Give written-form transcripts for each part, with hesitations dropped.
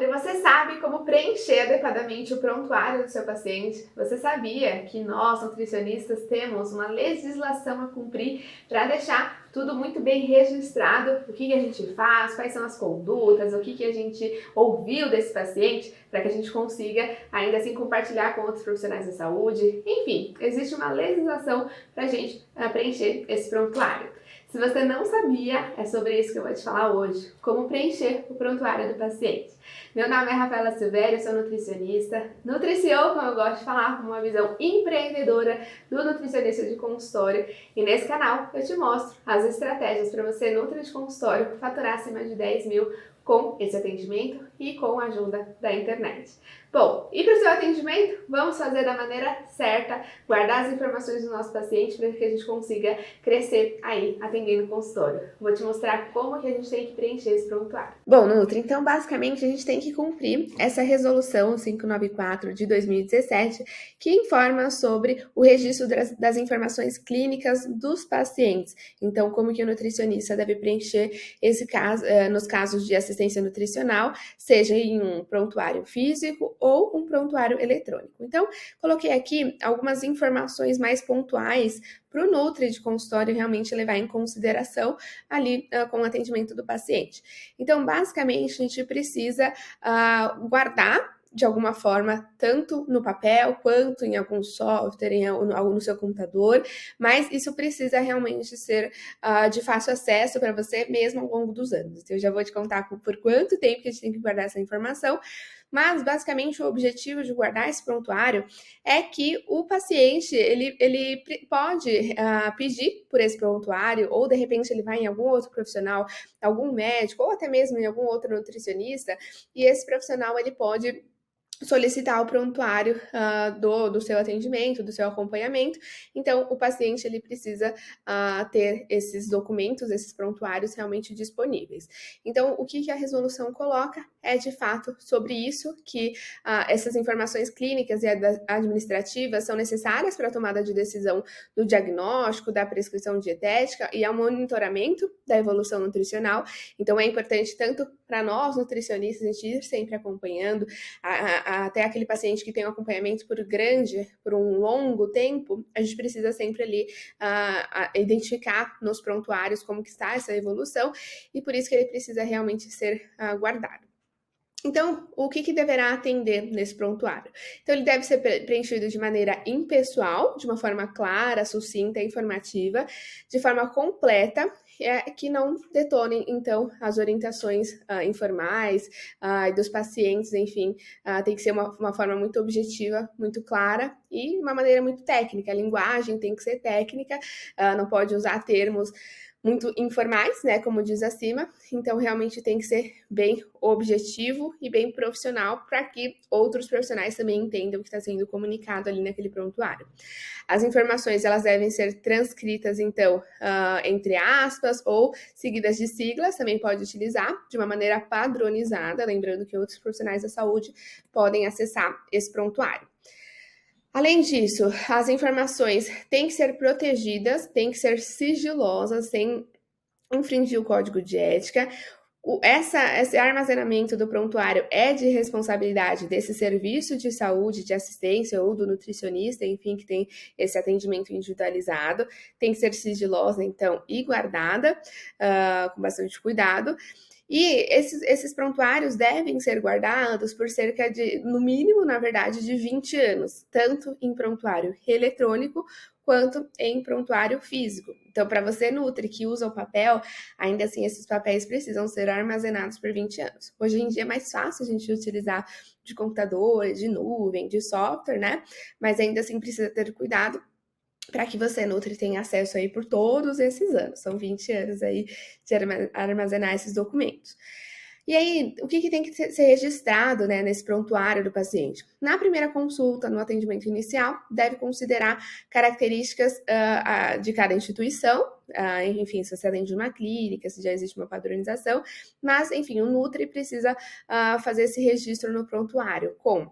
Nutri, você sabe como preencher adequadamente o prontuário do seu paciente? Você sabia que nós, nutricionistas, temos uma legislação a cumprir para deixar tudo muito bem registrado? O que a gente faz, quais são as condutas, o que a gente ouviu desse paciente, para que a gente consiga ainda assim compartilhar com outros profissionais da saúde? Enfim, existe uma legislação para a gente preencher esse prontuário. Se você não sabia, é sobre isso que eu vou te falar hoje, como preencher o prontuário do paciente. Meu nome é Rafaela Silvério, sou nutricionista, Nutricio, como eu gosto de falar, com uma visão empreendedora do nutricionista de consultório. E nesse canal eu te mostro as estratégias para você, nutri de consultório, faturar acima de 10 mil com esse atendimento e com a ajuda da internet. Bom, e para o seu atendimento, vamos fazer da maneira certa, guardar as informações do nosso paciente para que a gente consiga crescer aí atendendo o consultório. Vou te mostrar como que a gente tem que preencher esse prontuário. Bom, Nutri, então basicamente a gente tem que cumprir essa resolução 594 de 2017, que informa sobre o registro das informações clínicas dos pacientes. Então, como que o nutricionista deve preencher esse caso, nos casos de assistência nutricional, seja em um prontuário físico ou um prontuário eletrônico. Então, coloquei aqui algumas informações mais pontuais para o Nutri de consultório realmente levar em consideração ali com o atendimento do paciente. Então, basicamente, a gente precisa guardar de alguma forma, tanto no papel quanto em algum software, no seu computador, mas isso precisa realmente ser de fácil acesso para você mesmo ao longo dos anos. Então, eu já vou te contar por quanto tempo que a gente tem que guardar essa informação, mas basicamente o objetivo de guardar esse prontuário é que o paciente ele pode pedir por esse prontuário, ou de repente ele vai em algum outro profissional, algum médico, ou até mesmo em algum outro nutricionista, e esse profissional ele pode solicitar o prontuário do seu atendimento, do seu acompanhamento. Então, o paciente ele precisa ter esses documentos, esses prontuários realmente disponíveis. Então, o que a resolução coloca é, de fato, sobre isso, que essas informações clínicas e administrativas são necessárias para a tomada de decisão do diagnóstico, da prescrição dietética e ao monitoramento da evolução nutricional. Então, é importante tanto para nós, nutricionistas, a gente ir sempre acompanhando até aquele paciente que tem um acompanhamento por um longo tempo, a gente precisa sempre ali identificar nos prontuários como que está essa evolução, e por isso que ele precisa realmente ser guardado. Então, o que deverá atender nesse prontuário? Então, ele deve ser preenchido de maneira impessoal, de uma forma clara, sucinta, informativa, de forma completa, que não detonem, então, as orientações informais dos pacientes, enfim, tem que ser uma forma muito objetiva, muito clara e uma maneira muito técnica. A linguagem tem que ser técnica, não pode usar termos muito informais, né, como diz acima, então realmente tem que ser bem objetivo e bem profissional para que outros profissionais também entendam o que está sendo comunicado ali naquele prontuário. As informações, elas devem ser transcritas, então, entre aspas ou seguidas de siglas, também pode utilizar de uma maneira padronizada, lembrando que outros profissionais da saúde podem acessar esse prontuário. Além disso, as informações têm que ser protegidas, têm que ser sigilosas, sem infringir o código de ética. Esse armazenamento do prontuário é de responsabilidade desse serviço de saúde, de assistência ou do nutricionista, enfim, que tem esse atendimento individualizado. Tem que ser sigilosa, então, e guardada com bastante cuidado. E esses prontuários devem ser guardados por cerca de, no mínimo, na verdade, de 20 anos, tanto em prontuário eletrônico quanto em prontuário físico. Então, para você, Nutri, que usa o papel, ainda assim, esses papéis precisam ser armazenados por 20 anos. Hoje em dia é mais fácil a gente utilizar de computador, de nuvem, de software, né? Mas ainda assim precisa ter cuidado para que você, Nutri, tenha acesso aí por todos esses anos. São 20 anos aí de armazenar esses documentos. E aí, o que tem que ser registrado, né, nesse prontuário do paciente? Na primeira consulta, no atendimento inicial, deve considerar características de cada instituição, enfim, se você atende uma clínica, se já existe uma padronização, mas, enfim, o Nutri precisa fazer esse registro no prontuário com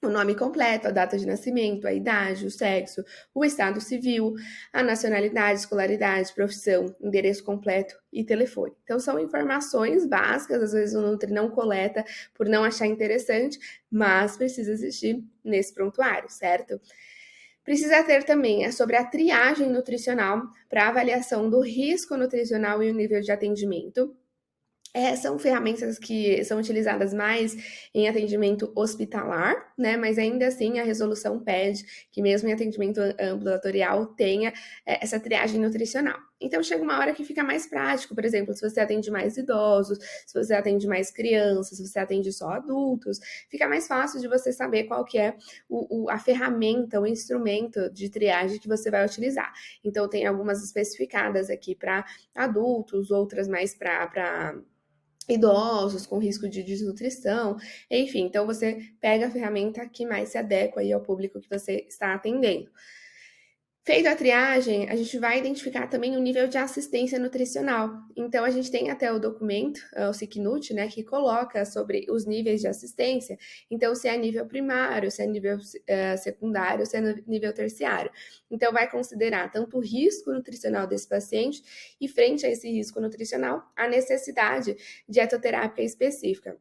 o nome completo, a data de nascimento, a idade, o sexo, o estado civil, a nacionalidade, escolaridade, profissão, endereço completo e telefone. Então, são informações básicas, às vezes o Nutri não coleta por não achar interessante, mas precisa existir nesse prontuário, certo? Precisa ter também sobre a triagem nutricional para avaliação do risco nutricional e o nível de atendimento. São ferramentas que são utilizadas mais em atendimento hospitalar, né? Mas ainda assim a resolução pede que mesmo em atendimento ambulatorial tenha essa triagem nutricional. Então chega uma hora que fica mais prático, por exemplo, se você atende mais idosos, se você atende mais crianças, se você atende só adultos, fica mais fácil de você saber qual que é a ferramenta, o instrumento de triagem que você vai utilizar. Então tem algumas especificadas aqui para adultos, outras mais para idosos com risco de desnutrição, enfim, então você pega a ferramenta que mais se adequa aí ao público que você está atendendo. Feito a triagem, a gente vai identificar também o nível de assistência nutricional. Então, a gente tem até o documento, o SICNUT, né, que coloca sobre os níveis de assistência. Então, se é nível primário, se é nível secundário, se é nível terciário. Então, vai considerar tanto o risco nutricional desse paciente e, frente a esse risco nutricional, a necessidade dietoterápica específica.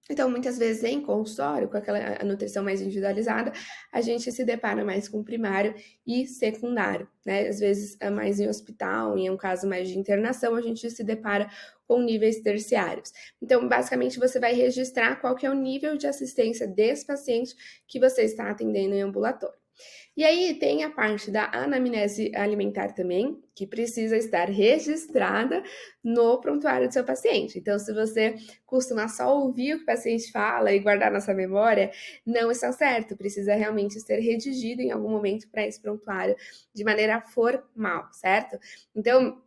Então, muitas vezes em consultório, com aquela nutrição mais individualizada, a gente se depara mais com primário e secundário, né? Às vezes, mais em hospital, em um caso mais de internação, a gente se depara com níveis terciários. Então, basicamente, você vai registrar qual que é o nível de assistência desse paciente que você está atendendo em ambulatório. E aí tem a parte da anamnese alimentar também, que precisa estar registrada no prontuário do seu paciente. Então, se você costuma só ouvir o que o paciente fala e guardar na sua memória, não está certo. Precisa realmente ser redigido em algum momento para esse prontuário de maneira formal, certo? Então,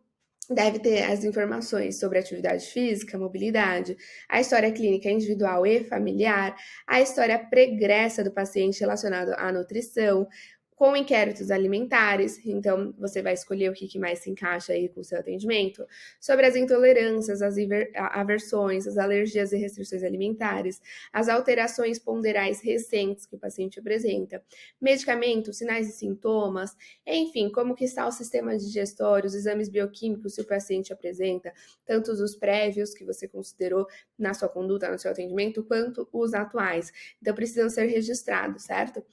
deve ter as informações sobre atividade física, mobilidade, a história clínica individual e familiar, a história pregressa do paciente relacionado à nutrição, com inquéritos alimentares, então você vai escolher o que mais se encaixa aí com o seu atendimento, sobre as intolerâncias, as aversões, as alergias e restrições alimentares, as alterações ponderais recentes que o paciente apresenta, medicamentos, sinais e sintomas, enfim, como que está o sistema digestório, os exames bioquímicos que o paciente apresenta, tanto os prévios que você considerou na sua conduta, no seu atendimento, quanto os atuais. Então, precisam ser registrados, certo?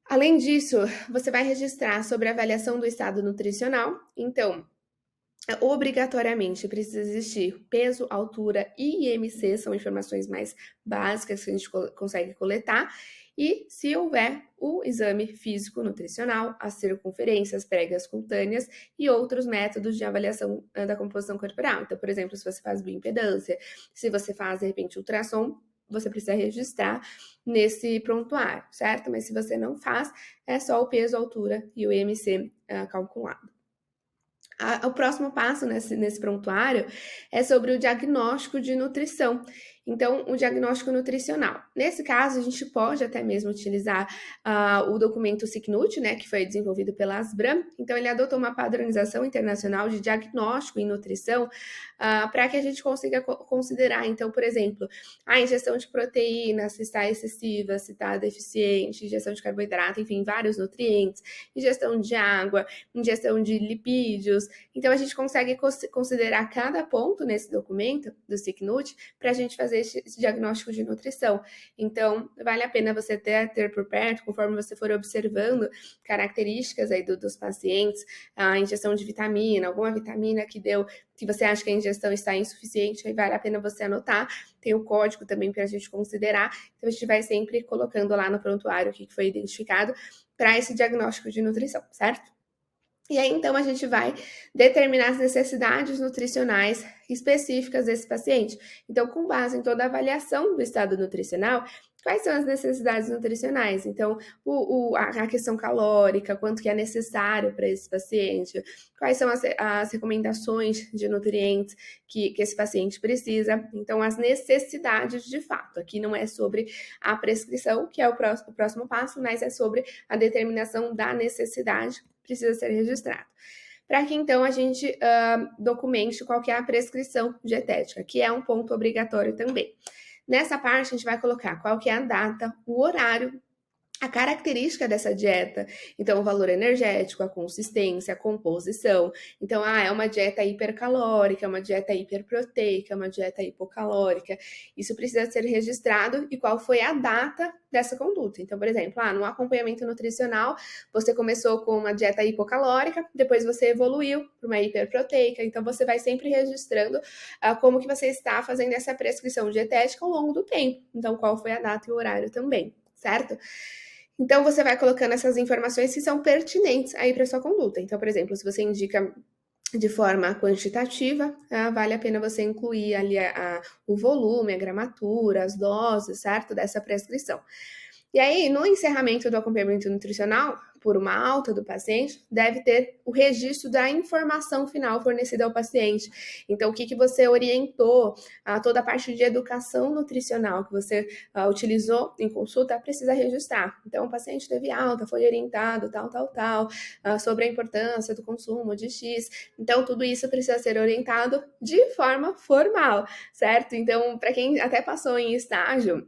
Além disso, você vai registrar sobre a avaliação do estado nutricional. Então, obrigatoriamente precisa existir peso, altura e IMC, são informações mais básicas que a gente consegue coletar. E se houver o exame físico nutricional, as circunferências, pregas cutâneas e outros métodos de avaliação da composição corporal. Então, por exemplo, se você faz bioimpedância, se você faz, de repente, ultrassom, você precisa registrar nesse prontuário, certo? Mas se você não faz, é só o peso, a altura e o IMC calculado. O próximo passo nesse prontuário é sobre o diagnóstico de nutrição. Então, o diagnóstico nutricional. Nesse caso, a gente pode até mesmo utilizar o documento SICNUT, né, que foi desenvolvido pela Asbram. Então, ele adotou uma padronização internacional de diagnóstico em nutrição para que a gente consiga considerar, então, por exemplo, a ingestão de proteína, se está excessiva, se está deficiente, ingestão de carboidrato, enfim, vários nutrientes, ingestão de água, ingestão de lipídios. Então, a gente consegue considerar cada ponto nesse documento do SICNUT para a gente fazer esse diagnóstico de nutrição. Então, vale a pena você ter por perto, conforme você for observando características aí dos pacientes, a ingestão de vitamina, alguma vitamina que você acha que a ingestão está insuficiente, aí vale a pena você anotar. Tem o código também para a gente considerar. Então, a gente vai sempre colocando lá no prontuário o que foi identificado para esse diagnóstico de nutrição, certo? E aí, então, a gente vai determinar as necessidades nutricionais específicas desse paciente. Então, com base em toda a avaliação do estado nutricional, quais são as necessidades nutricionais? Então, a questão calórica, quanto que é necessário para esse paciente, quais são as recomendações de nutrientes que esse paciente precisa. Então, as necessidades de fato. Aqui não é sobre a prescrição, que é o próximo passo, mas é sobre a determinação da necessidade, precisa ser registrado. Para que então a gente documente qual que é a prescrição dietética, que é um ponto obrigatório também. Nessa parte, a gente vai colocar qual que é a data, o horário, a característica dessa dieta, então o valor energético, a consistência, a composição. Então, é uma dieta hipercalórica, é uma dieta hiperproteica, é uma dieta hipocalórica. Isso precisa ser registrado e qual foi a data dessa conduta. Então, por exemplo, no acompanhamento nutricional, você começou com uma dieta hipocalórica, depois você evoluiu para uma hiperproteica, então você vai sempre registrando como que você está fazendo essa prescrição dietética ao longo do tempo. Então, qual foi a data e o horário também, certo? Então, você vai colocando essas informações que são pertinentes aí para sua conduta. Então, por exemplo, se você indica de forma quantitativa, vale a pena você incluir ali o volume, a gramatura, as doses, certo? Dessa prescrição. E aí, no encerramento do acompanhamento nutricional, por uma alta do paciente, deve ter o registro da informação final fornecida ao paciente. Então, o que você orientou, toda a parte de educação nutricional que você utilizou em consulta, precisa registrar. Então, o paciente teve alta, foi orientado, tal, sobre a importância do consumo de X. Então, tudo isso precisa ser orientado de forma formal, certo? Então, para quem até passou em estágio,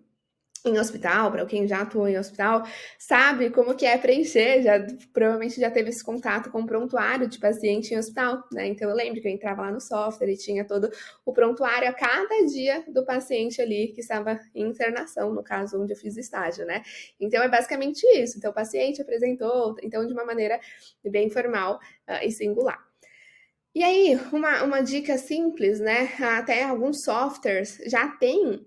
em hospital, para quem já atuou em hospital, sabe como que é preencher, provavelmente já teve esse contato com o prontuário de paciente em hospital, né? Então eu lembro que eu entrava lá no software e tinha todo o prontuário a cada dia do paciente ali que estava em internação, no caso onde eu fiz estágio, né? Então é basicamente isso. Então o paciente apresentou, então de uma maneira bem formal e singular. E aí, uma dica simples, né? Até alguns softwares já tem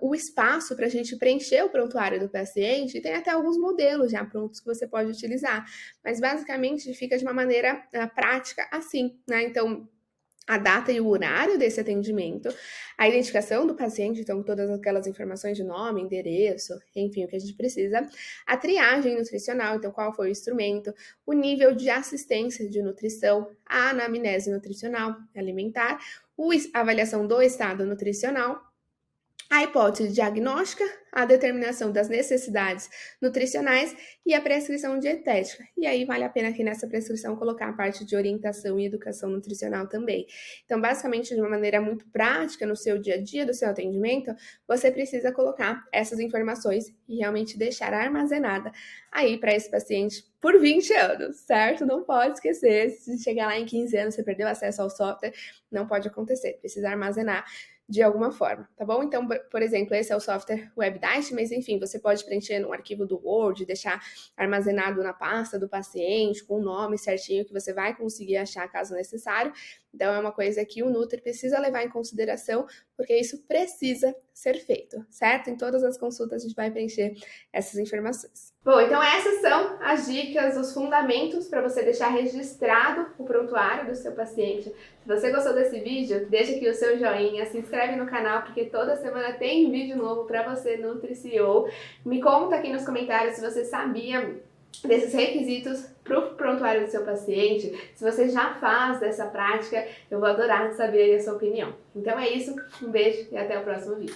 o espaço para a gente preencher o prontuário do paciente, e tem até alguns modelos já prontos que você pode utilizar. Mas basicamente fica de uma maneira prática assim, né? Então, a data e o horário desse atendimento, a identificação do paciente, então todas aquelas informações de nome, endereço, enfim, o que a gente precisa, a triagem nutricional, então qual foi o instrumento, o nível de assistência de nutrição, a anamnese nutricional alimentar, a avaliação do estado nutricional, a hipótese diagnóstica, a determinação das necessidades nutricionais e a prescrição dietética. E aí vale a pena aqui nessa prescrição colocar a parte de orientação e educação nutricional também. Então, basicamente, de uma maneira muito prática no seu dia a dia do seu atendimento, você precisa colocar essas informações e realmente deixar armazenada aí para esse paciente por 20 anos, certo? Não pode esquecer, se chegar lá em 15 anos você perdeu acesso ao software, não pode acontecer, precisa armazenar de alguma forma, tá bom? Então, por exemplo, esse é o software WebDiet, mas enfim, você pode preencher no arquivo do Word, deixar armazenado na pasta do paciente, com o nome certinho que você vai conseguir achar caso necessário. Então, é uma coisa que o Nutri precisa levar em consideração, porque isso precisa ser feito, certo? Em todas as consultas a gente vai preencher essas informações. Bom, então essas são as dicas, os fundamentos para você deixar registrado o prontuário do seu paciente. Se você gostou desse vídeo, deixa aqui o seu joinha, se inscreve no canal, porque toda semana tem vídeo novo para você, NutriCEO. Me conta aqui nos comentários se você sabia desses requisitos para o prontuário do seu paciente. Se você já faz dessa prática, eu vou adorar saber a sua opinião. Então é isso, um beijo e até o próximo vídeo.